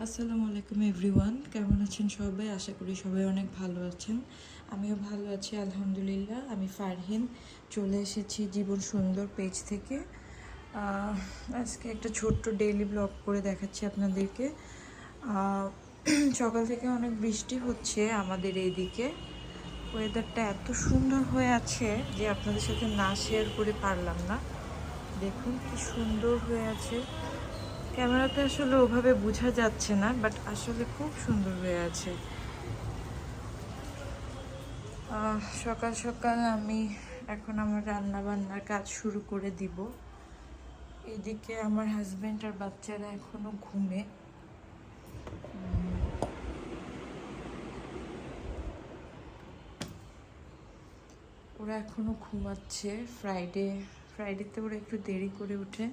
আসসালামু আলাইকুম এভরিওয়ান, কেমন আছেন সবাই? আশা করি সবাই অনেক ভালো আছেন। আমিও ভালো আছি আলহামদুলিল্লাহ। আমি ফারহিন, চলে এসেছি জীবন সুন্দর পেজ থেকে। আজকে একটা ছোট্ট ডেইলি ব্লগ করে দেখাচ্ছি আপনাদেরকে। সকাল থেকে অনেক বৃষ্টি হচ্ছে আমাদের এইদিকে। ওয়েদারটা এত সুন্দর হয়ে আছে যে আপনাদের সাথে না শেয়ার করে পারলাম না। দেখুন কি সুন্দর হয়ে আছে। ক্যামেরাতে আসলে ওভাবে বোঝা যাচ্ছে না, বাট আসলে খুব সুন্দর হয়ে আছে। সকাল সকাল আমি এখন আমার রান্না বান্নার কাজ শুরু করে দিব। এদিকে আমার হাজবেন্ড আর বাচ্চারা এখনো ঘুমে। ওরা এখনো ঘুমাচ্ছে। ফ্রাইডেতে ওরা একটু দেরি করে উঠে।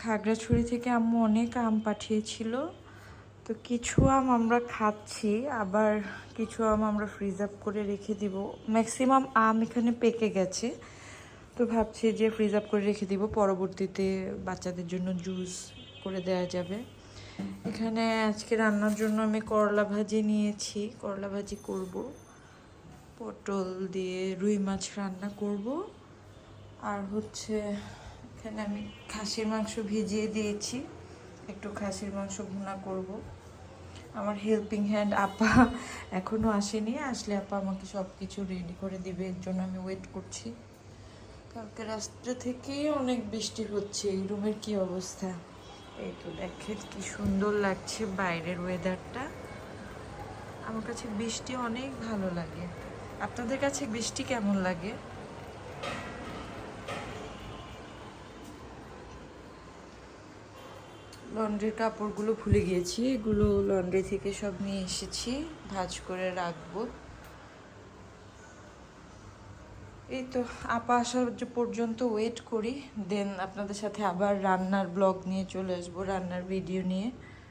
খাগড়াছড়ি থেকে আম্মু অনেক আম পাঠিয়েছিল, তো কিছু আম আমরা খাচ্ছি, আবার কিছু আম আমরা ফ্রিজ আপ করে রেখে দিব। ম্যাক্সিমাম আম এখানে পেকে গেছে, তো ভাবছি যে ফ্রিজ আপ করে রেখে দিব, পরবর্তীতে বাচ্চাদের জন্য জুস করে দেওয়া যাবে। এখানে আজকে রান্নার জন্য আমি করলা ভাজি নিয়েছি, করলা ভাজি করব, পটল দিয়ে রুই মাছ রান্না করব, আর হচ্ছে এখানে আমি খাসির মাংস ভিজিয়ে দিয়েছি, একটু খাসির মাংস ভুনা করব। আমার হেল্পিং হ্যান্ড আপা এখনও আসেনি, আসলে আপা আমাকে সব কিছু রেডি করে দিবে, এর জন্য আমি ওয়েট করছি। কালকে রাস্তা থেকেই অনেক বৃষ্টি হচ্ছে। এই রুমের কি অবস্থা! এই তো দেখেন কি সুন্দর লাগছে বাইরের ওয়েদারটা। আমার কাছে বৃষ্টি অনেক ভালো লাগে। আপনাদের কাছে বৃষ্টি কেমন লাগে? লন্ড্রির কাপড়গুলো ভুলে গিয়েছি, এগুলো লন্ড্রি থেকে সব নিয়ে এসেছি, ভাঁজ করে রাখবো। এই তো আপা আসা পর্যন্ত ওয়েট করি, দেন আপনাদের সাথে আবার রান্নার ব্লগ নিয়ে চলে আসবো, রান্নার ভিডিও নিয়ে।